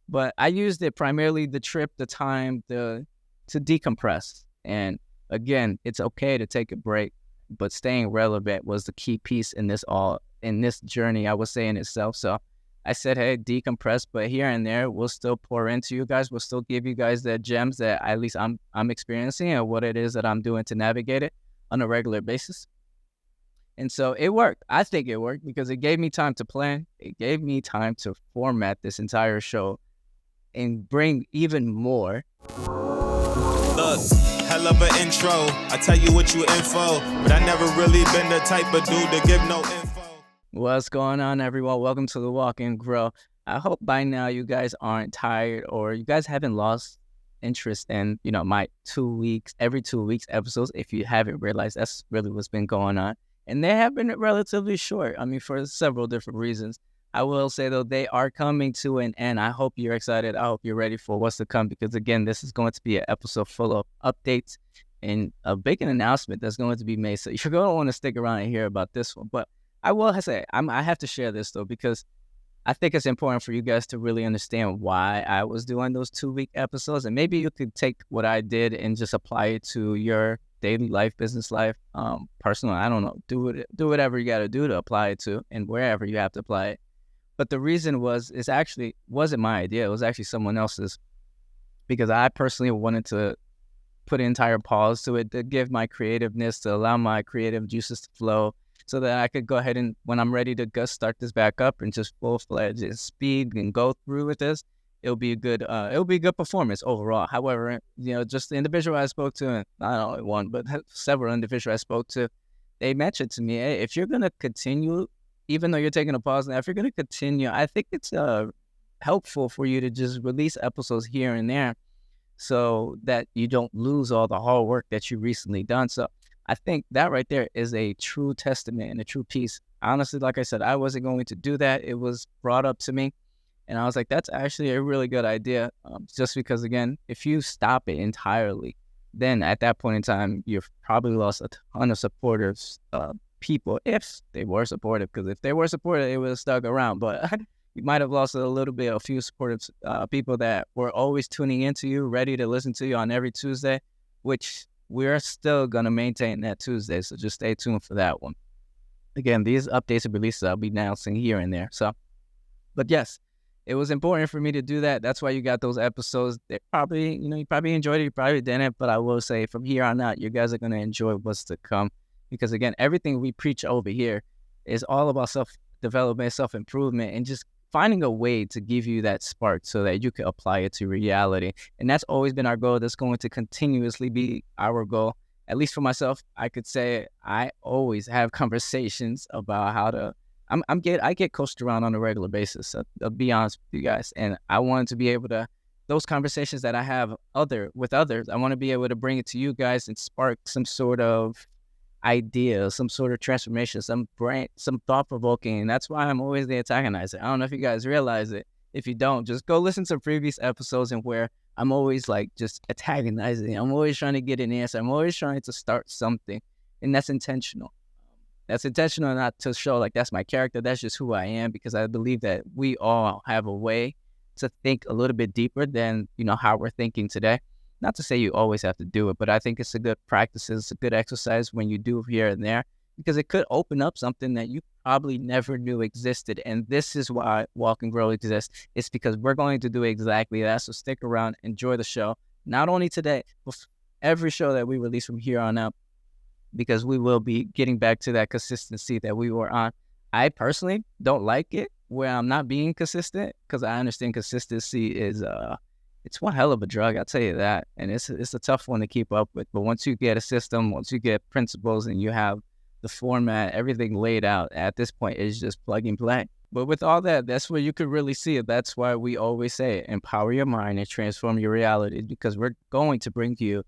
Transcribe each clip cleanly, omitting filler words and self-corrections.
But I used it primarily the trip, the time, to decompress. And again, it's okay to take a break, but staying relevant was the key piece in this journey, I would say, in itself. So I said, hey, decompress, but here and there, we'll still pour into you guys. We'll still give you guys the gems that at least I'm experiencing and what it is that I'm doing to navigate it on a regular basis. And so it worked. I think it worked because it gave me time to plan. It gave me time to format this entire show and bring even more. Look, hell of an intro. I tell you what you info, but I never really been the type of dude to give no info. What's going on, everyone? Welcome to the Walk and Grow. I hope by now you guys aren't tired or you guys haven't lost interest in, my every 2 weeks episodes. If you haven't realized, that's really what's been going on. And they have been relatively short. I mean, for several different reasons. I will say, though, they are coming to an end. I hope you're excited. I hope you're ready for what's to come because, again, this is going to be an episode full of updates and a big announcement that's going to be made. So you're going to want to stick around and hear about this one. But I will say, I have to share this, though, because I think it's important for you guys to really understand why I was doing those 2-week episodes. And maybe you could take what I did and just apply it to your daily life, business life, personal. I don't know. Do whatever you got to do to apply it to and wherever you have to apply it. But the reason wasn't my idea. It was actually someone else's because I personally wanted to put an entire pause to it to give my creativeness, to allow my creative juices to flow so that I could go ahead and when I'm ready to start this back up and just full-fledged speed and go through with this, it'll be a good performance overall. However, just the individual I spoke to, and not only one, but several individuals I spoke to, they mentioned to me, hey, if you're going to continue, even though you're taking a pause now, if you're going to continue, I think it's helpful for you to just release episodes here and there so that you don't lose all the hard work that you recently done. So I think that right there is a true testament and a true piece. Honestly, like I said, I wasn't going to do that. It was brought up to me. And I was like, that's actually a really good idea. Just because, again, if you stop it entirely, then at that point in time, you've probably lost a ton of supporters, people, if they were supportive. Because if they were supportive, they would have stuck around. But you might have lost a few supportive people that were always tuning into you, ready to listen to you on every Tuesday, which we're still going to maintain that Tuesday. So just stay tuned for that one. Again, these updates and releases I'll be announcing here and there. So, but yes, it was important for me to do that. That's why you got those episodes. They probably, you probably enjoyed it. You probably didn't. But I will say from here on out, you guys are going to enjoy what's to come. Because again, everything we preach over here is all about self-development, self-improvement, and just finding a way to give you that spark so that you can apply it to reality. And that's always been our goal. That's going to continuously be our goal. At least for myself, I could say I always have conversations about how to I get coached around on a regular basis. So I'll be honest with you guys. And I wanted to be able to, those conversations that I have with others, I want to be able to bring it to you guys and spark some sort of idea, some sort of transformation, some thought-provoking. And that's why I'm always the antagonizer. I don't know if you guys realize it. If you don't, just go listen to previous episodes and where I'm always like just antagonizing. I'm always trying to get an answer. I'm always trying to start something. And that's intentional. That's intentional, not to show like that's my character. That's just who I am, because I believe that we all have a way to think a little bit deeper than, how we're thinking today. Not to say you always have to do it, but I think it's a good practice. It's a good exercise when you do here and there, because it could open up something that you probably never knew existed. And this is why Walk and Grow exists. It's because we're going to do exactly that. So stick around, enjoy the show. Not only today, but every show that we release from here on out, because we will be getting back to that consistency that we were on. I personally don't like it where I'm not being consistent, because I understand consistency is it's one hell of a drug, I'll tell you that. And it's a tough one to keep up with. But once you get a system, once you get principles and you have the format, everything laid out, at this point, it's just plug and play. But with all that, that's where you could really see it. That's why we always say it, empower your mind and transform your reality, because we're going to bring to you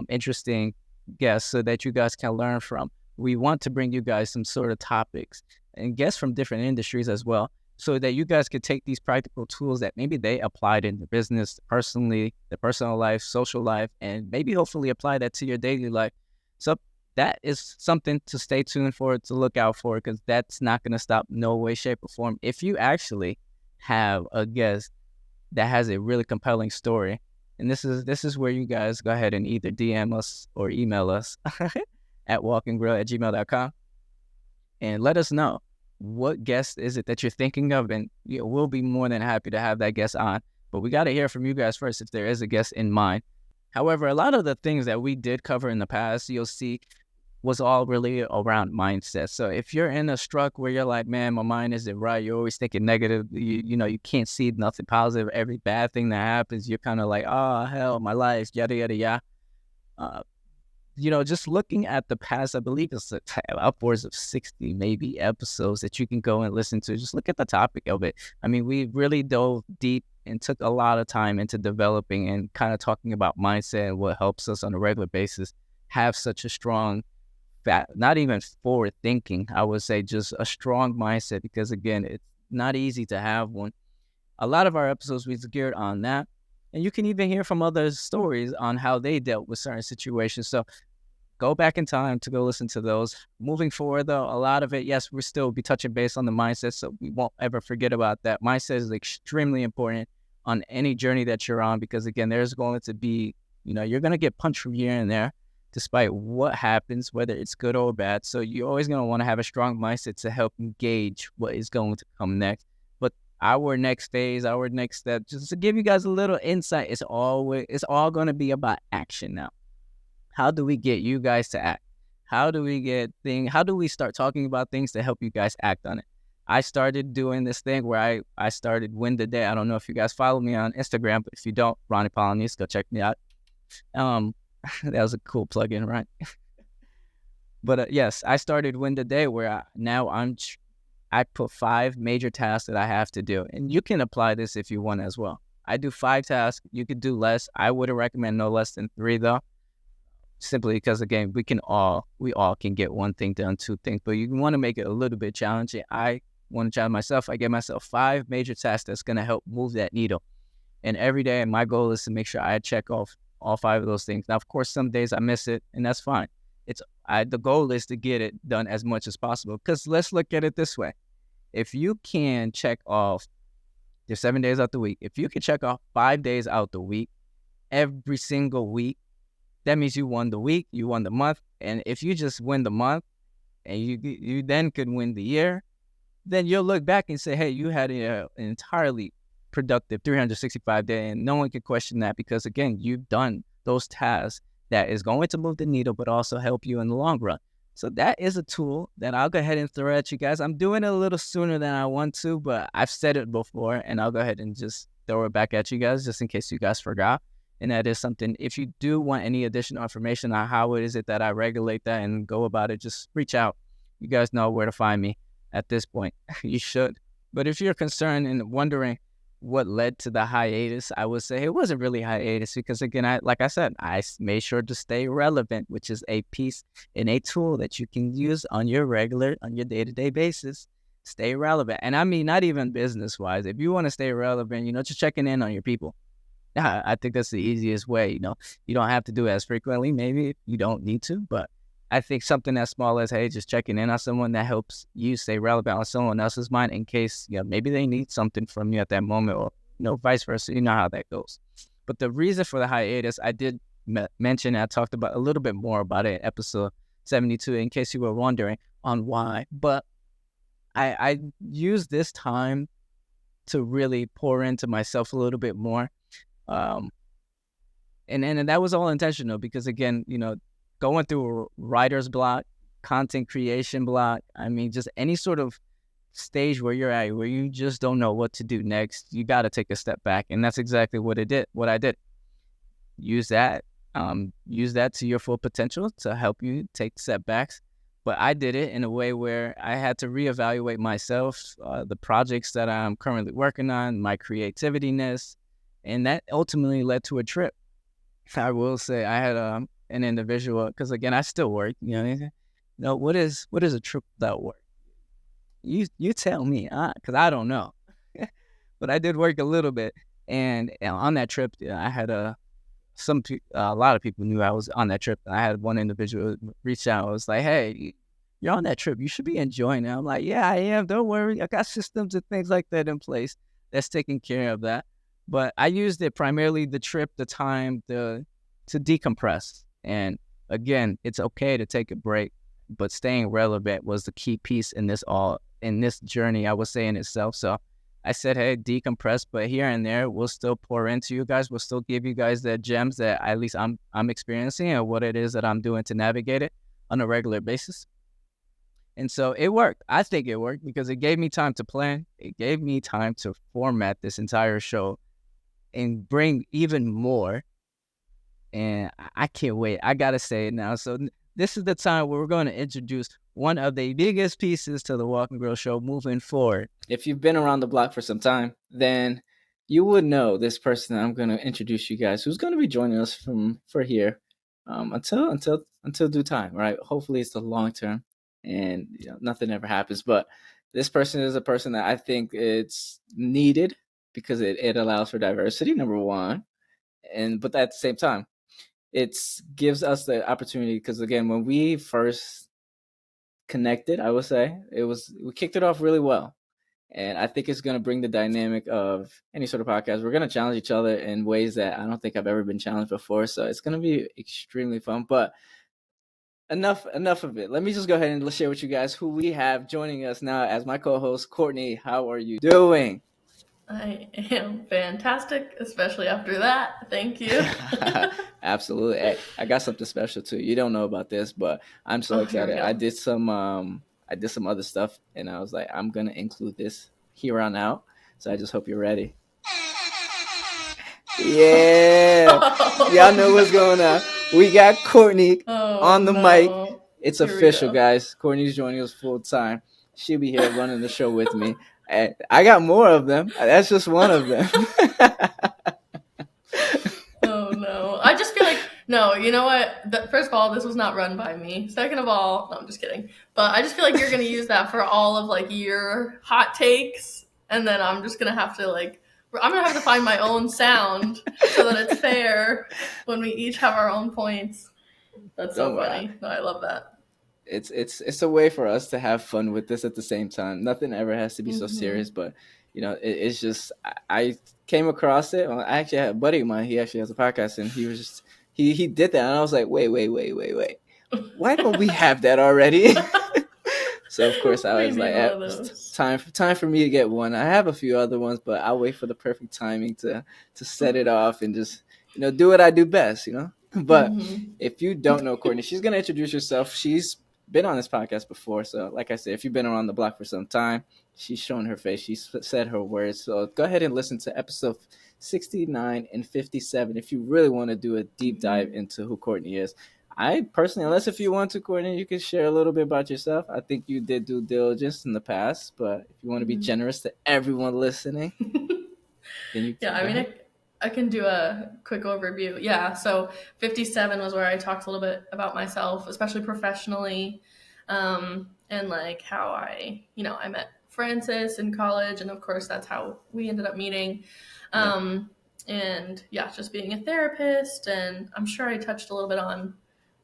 interesting guests so that you guys can learn from. We want to bring you guys some sort of topics and guests from different industries as well, so that you guys could take these practical tools that maybe they applied in their business, personally, their personal life, social life, and maybe hopefully apply that to your daily life. So that is something to stay tuned for, to look out for, because that's not going to stop no way, shape, or form. If you actually have a guest that has a really compelling story. And this is where you guys go ahead and either DM us or email us at walkandgrow@gmail.com and let us know what guest is it that you're thinking of, and we'll be more than happy to have that guest on. But we got to hear from you guys first if there is a guest in mind. However, a lot of the things that we did cover in the past, you'll see, was all really around mindset. So if you're in a struck where you're like, man, my mind isn't right, you're always thinking negative, you can't see nothing positive, every bad thing that happens, you're kind of like, oh, hell, my life, yada, yada, yada. Just looking at the past, I believe it's upwards of 60 maybe episodes that you can go and listen to. Just look at the topic of it. I mean, we really dove deep and took a lot of time into developing and kind of talking about mindset and what helps us on a regular basis have such a strong, not even forward thinking, I would say just a strong mindset, because again, it's not easy to have one. A lot of our episodes we geared on that. And you can even hear from other stories on how they dealt with certain situations. So go back in time to go listen to those. Moving forward, though, a lot of it, yes, we'll still be touching base on the mindset, so we won't ever forget about that. Mindset is extremely important on any journey that you're on, because, again, there's going to be, you're going to get punched from here and there, despite what happens, whether it's good or bad. So you're always going to want to have a strong mindset to help you gauge what is going to come next. But our next phase, our next step, just to give you guys a little insight, it's all going to be about action now. How do we get you guys to act? How do we start talking about things to help you guys act on it? I started doing this thing where I started Win the Day. I don't know if you guys follow me on Instagram, but if you don't, Ronnie Polonius, go check me out. That was a cool plug-in, right? But yes, I started Win the Day, where I put 5 major tasks that I have to do. And you can apply this if you want as well. I do 5 tasks. You could do less. I would recommend no less than 3, though. Simply because, again, we all can get 1 thing done, 2 things. But you want to make it a little bit challenging. I want to challenge myself. I give myself 5 major tasks that's going to help move that needle. And every day, my goal is to make sure I check off all 5 of those things. Now, of course, some days I miss it, and that's fine. The goal is to get it done as much as possible. Because let's look at it this way. If you can check off, there's 7 days out the week. If you can check off 5 days out the week, every single week, that means you won the week, you won the month. And if you just win the month and you then could win the year, then you'll look back and say, hey, you had an entirely productive 365 days, and no one can question that, because, again, you've done those tasks that is going to move the needle but also help you in the long run. So that is a tool that I'll go ahead and throw at you guys. I'm doing it a little sooner than I want to, but I've said it before, and I'll go ahead and just throw it back at you guys just in case you guys forgot. And that is something, if you do want any additional information on how it is that I regulate that and go about it, just reach out. You guys know where to find me at this point. You should. But if you're concerned and wondering what led to the hiatus, I would say it wasn't really hiatus, because, again, like I said, I made sure to stay relevant, which is a piece and a tool that you can use on your day-to-day basis. Stay relevant. And I mean, not even business-wise. If you want to stay relevant, just checking in on your people. I think that's the easiest way. You don't have to do it as frequently. Maybe you don't need to, but I think something as small as, hey, just checking in on someone, that helps you stay relevant on someone else's mind in case, maybe they need something from you at that moment, or, vice versa. You know how that goes. But the reason for the hiatus, I did mention, I talked about a little bit more about it in episode 72, in case you were wondering on why. But I used this time to really pour into myself a little bit more. And that was all intentional, because, again, going through a writer's block, content creation block, I mean, just any sort of stage where you're at, where you just don't know what to do next, you got to take a step back. And that's exactly what I did. Use that to your full potential to help you take setbacks. But I did it in a way where I had to reevaluate myself, the projects that I'm currently working on, my creativeness. And that ultimately led to a trip. I will say I had an individual, because, again, I still work. What is a trip without work? You tell me, because I don't know. But I did work a little bit, and on that trip, I had a lot of people knew I was on that trip. I had one individual reach out. I was like, hey, you're on that trip. You should be enjoying it. I'm like, yeah, I am. Don't worry. I got systems and things like that in place that's taking care of that. But I used it primarily the trip, the time, to decompress. And again, it's okay to take a break, but staying relevant was the key piece in this journey, I would say, in itself. So I said, hey, decompress, but here and there, we'll still pour into you guys. We'll still give you guys the gems that at least I'm experiencing and what it is that I'm doing to navigate it on a regular basis. And so it worked. I think it worked because it gave me time to plan. It gave me time to format this entire show and bring even more. And I can't wait. I got to say it now. So this is the time where we're going to introduce one of the biggest pieces to the Walk and Grow show moving forward. If you've been around the block for some time, then you would know this person that I'm going to introduce you guys, who's going to be joining us for here until due time, right? Hopefully it's the long term, and nothing ever happens. But this person is a person that I think it's needed because it allows for diversity, number one, but at the same time, it gives us the opportunity, because again, when we first connected, I would say we kicked it off really well. And I think it's going to bring the dynamic of any sort of podcast. We're going to challenge each other in ways that I don't think I've ever been challenged before. So it's going to be extremely fun. But enough of it. Let me just go ahead and share with you guys who we have joining us now as my co-host. Courtney, how are you doing? I am fantastic, especially after that. Thank you. Absolutely. Hey, I got something special too. You don't know about this, but I'm so excited. I did some other stuff, and I was like, I'm gonna include this here on out. So I just hope you're ready. Yeah. Y'all know what's going on. We got Courtney on the mic. It's official, guys. Courtney's joining us full time. She'll be here running the show with me. I got more of them. That's just one of them. Oh, no. I just feel like, no, you know what? First of all, this was not run by me. Second of all, no, I'm just kidding. But I just feel like you're going to use that for all of, like, your hot takes. And then I'm just going to have to, like, I'm going to have to find my own sound so that it's fair when we each have our own points. That's so funny. No, I love that. It's a way for us to have fun with this at the same time. Nothing ever has to be so serious, but it's just I came across it. I actually had a buddy of mine. He actually has a podcast, and he was just he did that, and I was like, wait, why don't we have that already? So of course I was like, it's time for me to get one. I have a few other ones, but I'll wait for the perfect timing to set it off and just do what I do best. But if you don't know Courtney, she's gonna introduce herself. She's been on this podcast before, so like I said, if you've been around the block for some time, she's shown her face, she's said her words. So go ahead and listen to episode 69 and 57 if you really want to do a deep dive into who Courtney is. I personally, unless if you want to, Courtney, you can share a little bit about yourself. I think you did due diligence in the past, but if you want to be generous to everyone listening, then you can. Yeah, I mean, I can do a quick overview. Yeah, so 57 was where I talked a little bit about myself, especially professionally, and like how I met Francis in college, and of course that's how we ended up meeting. And yeah, just being a therapist, and I'm sure I touched a little bit on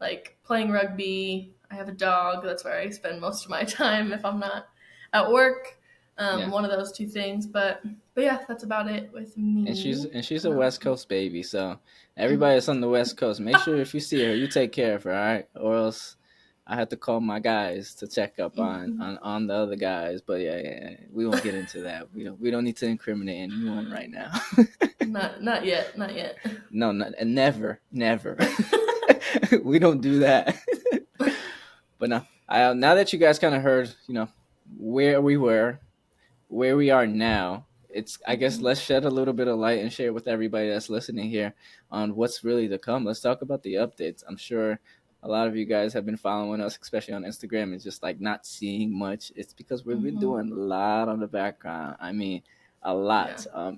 like playing rugby. I have a dog. That's where I spend most of my time if I'm not at work. One of those two things, but yeah, that's about it with me. And she's a West Coast baby, so everybody that's on the West Coast, make sure if you see her, you take care of her, all right? Or else I have to call my guys to check up on the other guys. But yeah, we won't get into that. We don't need to incriminate anyone right now. Not yet. No, never. We don't do that. But now that you guys kind of heard, where we were, where we are now, I guess let's shed a little bit of light and share with everybody that's listening here on what's really to come. Let's talk about the updates. I'm sure a lot of you guys have been following us, especially on Instagram, and just like not seeing much. It's because we've been doing a lot on the background. I mean, a lot. Yeah.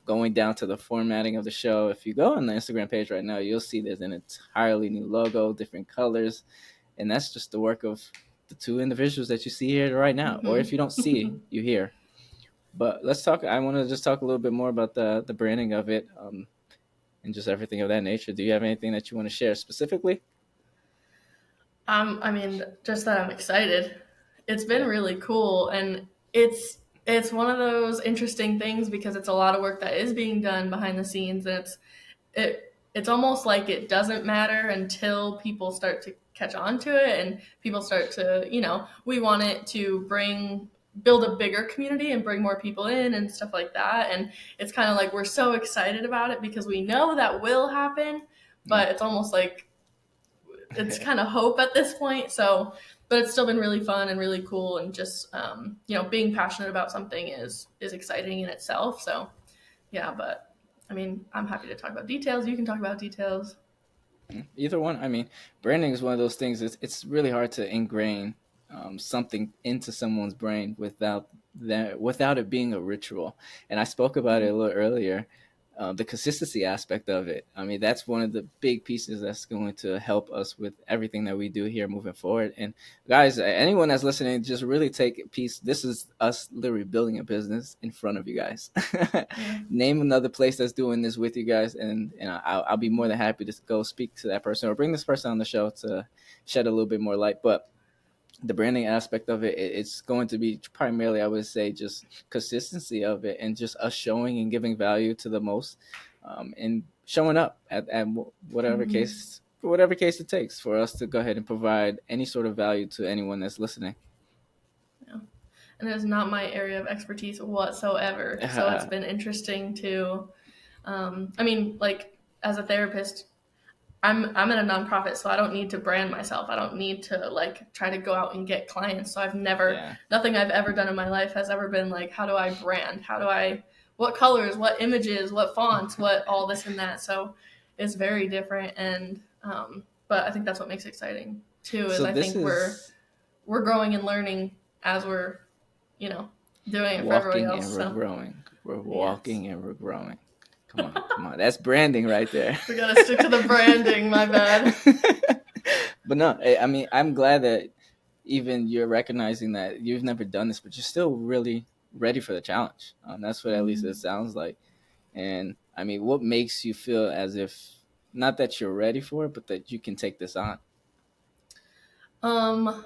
Going down to the formatting of the show. If you go on the Instagram page right now, you'll see there's an entirely new logo, different colors, and that's just the work of the two individuals that you see here right now. Or if you don't see, you hear. But let's talk. I want to just talk a little bit more about the branding of it, and just everything of that nature. Do you have anything that you want to share specifically? I mean, just that I'm excited. It's been really cool, and it's it's one of those interesting things because it's a lot of work that is being done behind the scenes, and it's almost like it doesn't matter until people start to catch on to it and people start to, we want it to build a bigger community and bring more people in and stuff like that. And it's kind of like we're so excited about it because we know that will happen, Mm. but it's almost like it's kind of hope at this point. So, but it's still been really fun and really cool, and just being passionate about something is exciting in itself. So yeah, but I mean, I'm happy to talk about details. You can talk about details. Either one. I mean, branding is one of those things. It's really hard to ingrain something into someone's brain without it being a ritual. And I spoke about it a little earlier. The consistency aspect of it. I mean, that's one of the big pieces that's going to help us with everything that we do here moving forward. And guys, anyone that's listening, just really take a piece. This is us literally building a business in front of you guys. Yeah. Name another place that's doing this with you guys, and I'll be more than happy to go speak to that person or bring this person on the show to shed a little bit more light. But the branding aspect of it, it's going to be primarily, I would say, just consistency of it and just us showing and giving value to the most, and showing up at whatever Mm-hmm. case, for whatever case it takes for us to go ahead and provide any sort of value to anyone that's listening. Yeah. And it is not my area of expertise whatsoever. So it's been interesting to, I mean, like as a therapist, I'm in a nonprofit, so I don't need to brand myself. I don't need to like try to go out and get clients. So Yeah. nothing I've ever done in my life has ever been like, how do I brand? What colors, what images, what fonts, what all this and that. So it's very different, and but I think that's what makes it exciting too. Is So I this think is we're growing and learning as we're you know doing it for everybody walking and else. we're So growing. We're yes, walking and we're growing. Come on, come on. That's branding right there. we gotta stick to the branding. My bad. But no, I mean, I'm glad that even you're recognizing that you've never done this, but you're still really ready for the challenge. That's what at least it Mm. sounds like. And I mean, what makes you feel as if not that you're ready for it, but that you can take this on? Um,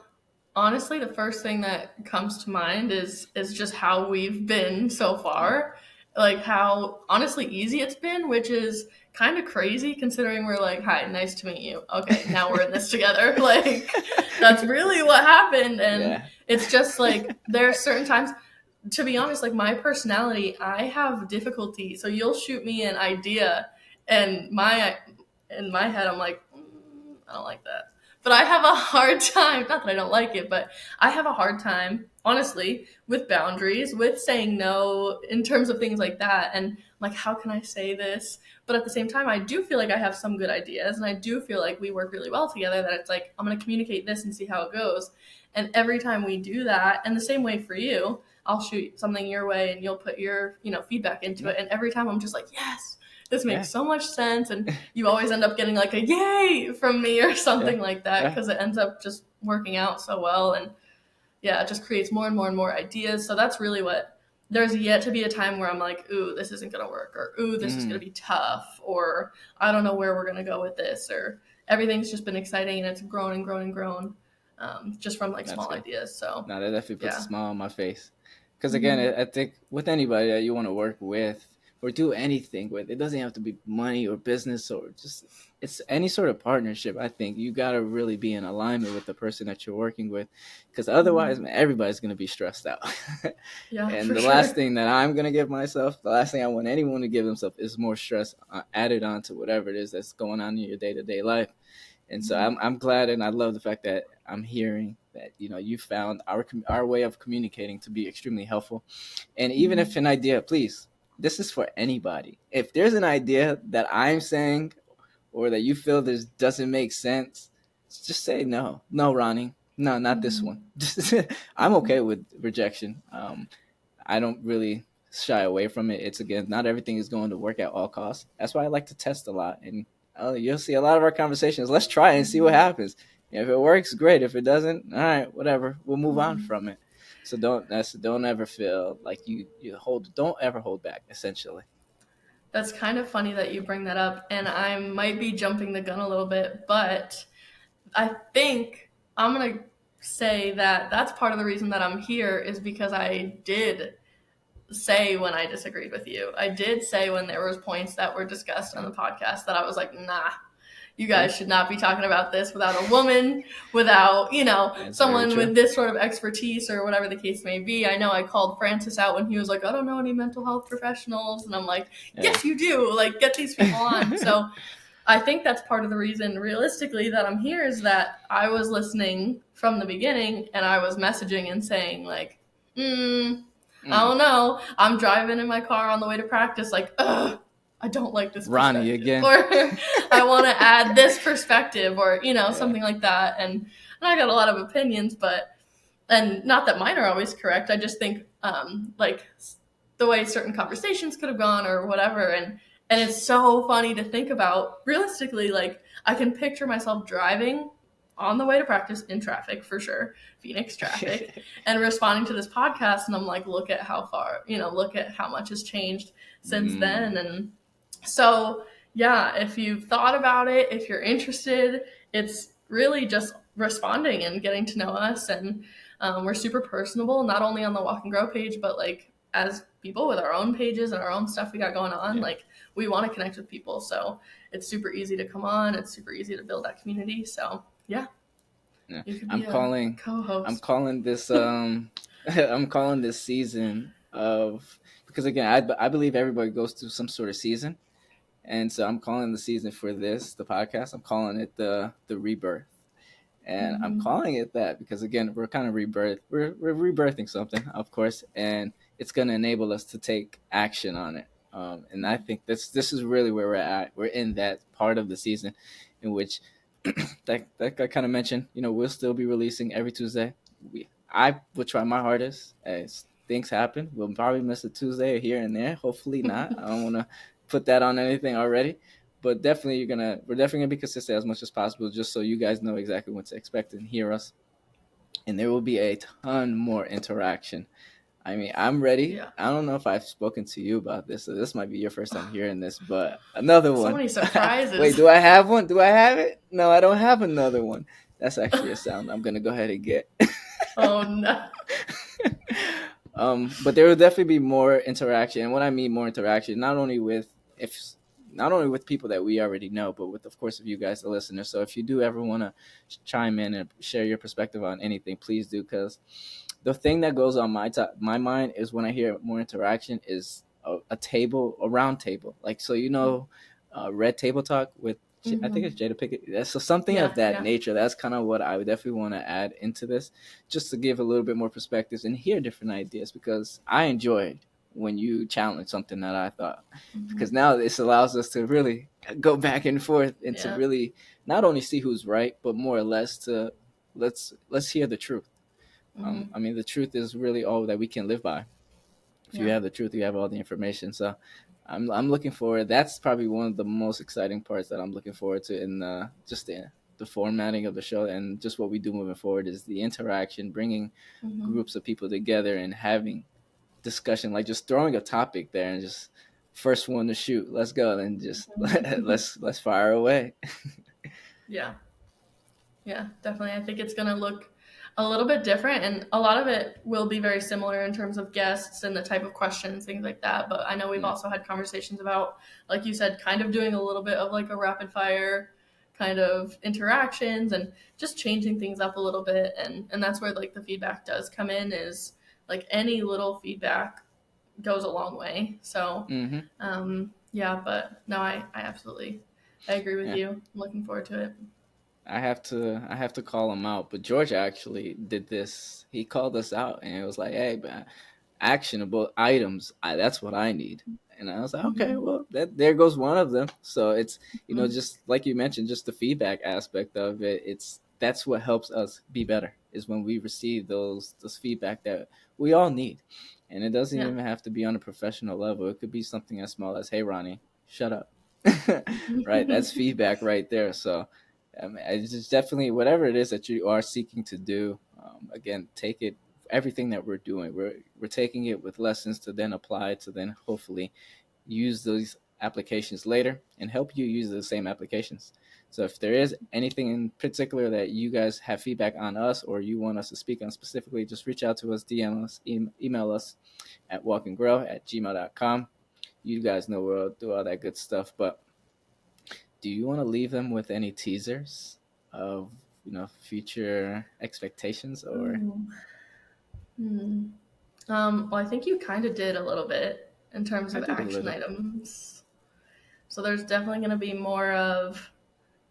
Honestly, the first thing that comes to mind is just how we've been so Yeah. far, like how honestly easy it's been, which is kind of crazy considering we're like, "Hi, nice to meet you. Okay, now we're in this together." Like that's really what happened, and Yeah. it's just like there are certain times. To be honest, like my personality, I have difficulty. So you'll shoot me an idea, and my in my head, I'm like, I don't like that. But I have a hard time. Not that I don't like it, but I have a hard time, honestly, with boundaries, with saying no in terms of things like that. And like, how can I say this? But at the same time, I do feel like I have some good ideas, and I do feel like we work really well together. That it's like I'm going to communicate this and see how it goes. And every time we do that, and the same way for you, I'll shoot something your way and you'll put your, feedback into Yeah. it. And every time I'm just like, yes, this Yeah. makes so much sense. And you always end up getting like a yay from me or Yeah. something like that Yeah. because it ends up just working out so well. And yeah, it just creates more and more and more ideas. So that's really what there's yet to be a time where I'm like, ooh, this isn't going to work, or ooh, this is going Mm, to be tough, or I don't know where we're going to go with this, or everything's just been exciting and it's grown and grown and grown, just from like that's small good. ideas. So No, that definitely puts a yeah. smile on my face. Because again, Mm-hmm. I think with anybody that you want to work with or do anything with, it doesn't have to be money or business or just it's any sort of partnership. I think you got to really be in alignment with the person that you're working with, because otherwise, Mm-hmm. man, everybody's going to be stressed out. Yeah, And for the last sure. thing that I'm going to give myself, the last thing I want anyone to give themselves is more stress added on to whatever it is that's going on in your day to day life. And so Mm-hmm. I'm glad, and I love the fact that I'm hearing that you found our way of communicating to be extremely helpful. And even Mm-hmm. if an idea, please, this is for anybody. If there's an idea that I'm saying or that you feel this doesn't make sense, just say no. No, Ronnie. No, not this Mm-hmm. one. I'm okay with rejection. I don't really shy away from it. It's again, not everything is going to work at all costs. That's why I like to test a lot, and you'll see a lot of our conversations. Let's try and see what Mm-hmm. happens. If it works, great. If it doesn't, all right, whatever. We'll move on Mm-hmm. from it. So don't ever feel like you hold. Don't ever hold back. Essentially, That's kind of funny that you bring that up, and I might be jumping the gun a little bit, but I think I'm gonna say that that's part of the reason that I'm here is because I did say when I disagreed with you. I did say when there was points that were discussed on the podcast that I was like, nah, you guys should not be talking about this without a woman, without, someone with this sort of expertise or whatever the case may be. I know I called Francis out when he was like, I don't know any mental health professionals. And I'm like, yes, you do. Like, get these people on. So I think that's part of the reason, realistically, that I'm here is that I was listening from the beginning and I was messaging and saying, like, I don't know. I'm driving in my car on the way to practice, like, ugh, I don't like this Ronnie perspective. again. Or I want to add this perspective or, something like that. And I got a lot of opinions, and not that mine are always correct. I just think, like, the way certain conversations could have gone or whatever. And it's so funny to think about. Realistically, like, I can picture myself driving on the way to practice in traffic, for sure, Phoenix traffic, and responding to this podcast. And I'm like, look at how far, look at how much has changed since then. And so, yeah, if you've thought about it, if you're interested, it's really just responding and getting to know us. And we're super personable, not only on the Walk and Grow page, but like as people with our own pages and our own stuff we got going on. Like, we want to connect with people. So it's super easy to come on. It's super easy to build that community. So yeah. You could be co-host. I'm calling this I'm calling this season of, because again, I believe everybody goes through some sort of season. And so I'm calling the season for the podcast, I'm calling it the rebirth. And I'm calling it that because, again, we're kind of we're rebirthing something, of course, and it's going to enable us to take action on it. And I think this is really where we're at. We're in that part of the season in which that I kind of mentioned, we'll still be releasing every Tuesday. I will try my hardest as things happen. We'll probably miss a Tuesday here and there. Hopefully not. I don't want to put that on anything already. But definitely we're definitely gonna be consistent as much as possible, just so you guys know exactly what to expect and hear us. And there will be a ton more interaction. I mean, I'm ready. Yeah. I don't know if I've spoken to you about this, so this might be your first time hearing this, but another one. So many surprises. Wait, do I have one? Do I have it? No, I don't have another one. That's actually a sound I'm gonna go ahead and get. Oh no. But there will definitely be more interaction. And when I mean more interaction, not only with people that we already know, but with, of course, of you guys, the listeners. So if you do ever want to chime in and share your perspective on anything, please do. Because the thing that goes on my mind is when I hear more interaction is a round table. Like, so, Red Table Talk with, I think it's Jada Pickett. So something of that nature. That's kind of what I would definitely want to add into this, just to give a little bit more perspectives and hear different ideas, because I enjoyed when you challenge something that I thought, because now this allows us to really go back and forth and to really not only see who's right, but more or less to let's hear the truth. I mean, the truth is really all that we can live by. If you have the truth, you have all the information. So I'm looking forward. That's probably one of the most exciting parts that I'm looking forward to in just the formatting of the show, and just what we do moving forward is the interaction, bringing groups of people together and having discussion, like just throwing a topic there and just first one to shoot, let's go, and just let's fire away. Yeah, definitely. I think it's gonna look a little bit different, and a lot of it will be very similar in terms of guests and the type of questions, things like that. But I know we've also had conversations about, like you said, kind of doing a little bit of like a rapid fire kind of interactions and just changing things up a little bit. And that's where like the feedback does come in, is like any little feedback goes a long way. So but no, I absolutely, I agree with you. I'm looking forward to it. I have to call him out, but George actually did this. He called us out and it was like, hey, man, actionable items, that's what I need. And I was like, okay, well, there goes one of them. So it's, just like you mentioned, just the feedback aspect of it. That's what helps us be better, is when we receive those feedback that we all need. And it doesn't even have to be on a professional level. It could be something as small as, hey, Ronnie, shut up. Right? That's feedback right there. So it's just definitely whatever it is that you are seeking to do. Again, take it. Everything that we're doing, we're taking it with lessons to then apply to then hopefully use those applications later and help you use the same applications. So if there is anything in particular that you guys have feedback on us or you want us to speak on specifically, just reach out to us, DM us, email us at walkandgrow@gmail.com. You guys know we'll do all that good stuff. But do you want to leave them with any teasers of future expectations or? Ooh. Hmm. Well, I think you kind of did a little bit in terms I of did a action little. items. So there's definitely going to be more of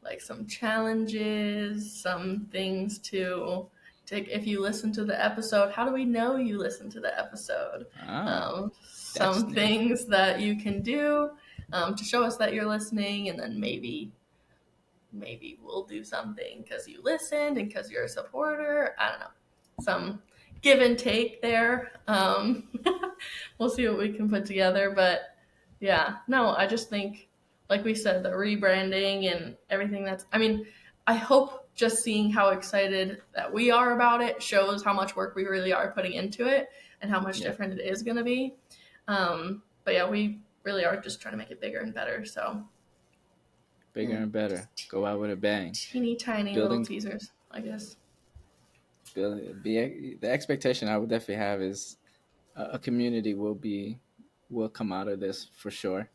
like some challenges, some things to take. If you listen to the episode, how do we know you listen to the episode? Ah, that's Some new. things that you can do to show us that you're listening, and then maybe we'll do something because you listened and because you're a supporter. I don't know. Some give and take there. We'll see what we can put together. But yeah, no, I just think, like we said, the rebranding and everything I mean, I hope just seeing how excited that we are about it shows how much work we really are putting into it and how much Yeah, different it is going to be. But yeah, we really are just trying to make it bigger and better. So bigger yeah, and better. Go out with a bang. teeny tiny little Building, teasers, I guess. the expectation I would definitely have is a community will come out of this for sure,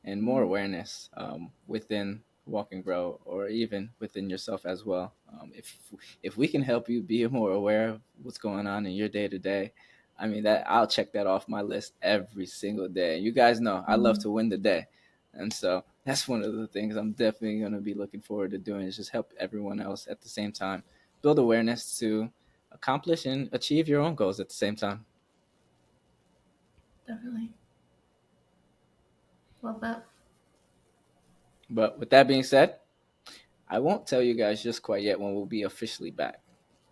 and more Mhm. awareness within Walk and Grow, or even within yourself as well. If we can help you be more aware of what's going on in your day to day, I mean that I'll check that off my list every single day. You guys know I love Mhm. to win the day, and so that's one of the things I'm definitely going to be looking forward to doing is just help everyone else at the same time build awareness to accomplish and achieve your own goals at the same time. Definitely. Love that. But with that being said, I won't tell you guys just quite yet when we'll be officially back.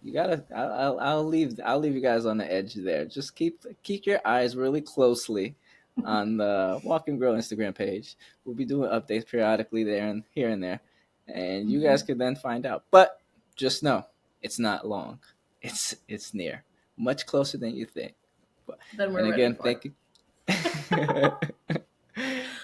You gotta. I'll leave you guys on the edge there. Just keep your eyes really closely on the Walk and Grow Instagram page. We'll be doing updates periodically there and here and there, and you guys Mhm. can then find out. But just know it's not long. It's near, much closer than you think. But Then and we're ready again, for thank it. you.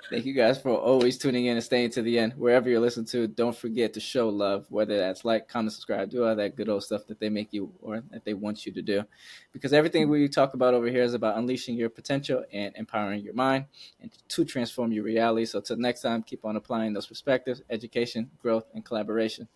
Thank you guys for always tuning in and staying to the end. Wherever you're listening to, don't forget to show love, whether that's like, comment, subscribe, do all that good old stuff that they make you or that they want you to do. Because everything we talk about over here is about unleashing your potential and empowering your mind and to transform your reality. So, till next time, keep on applying those perspectives, education, growth, and collaboration.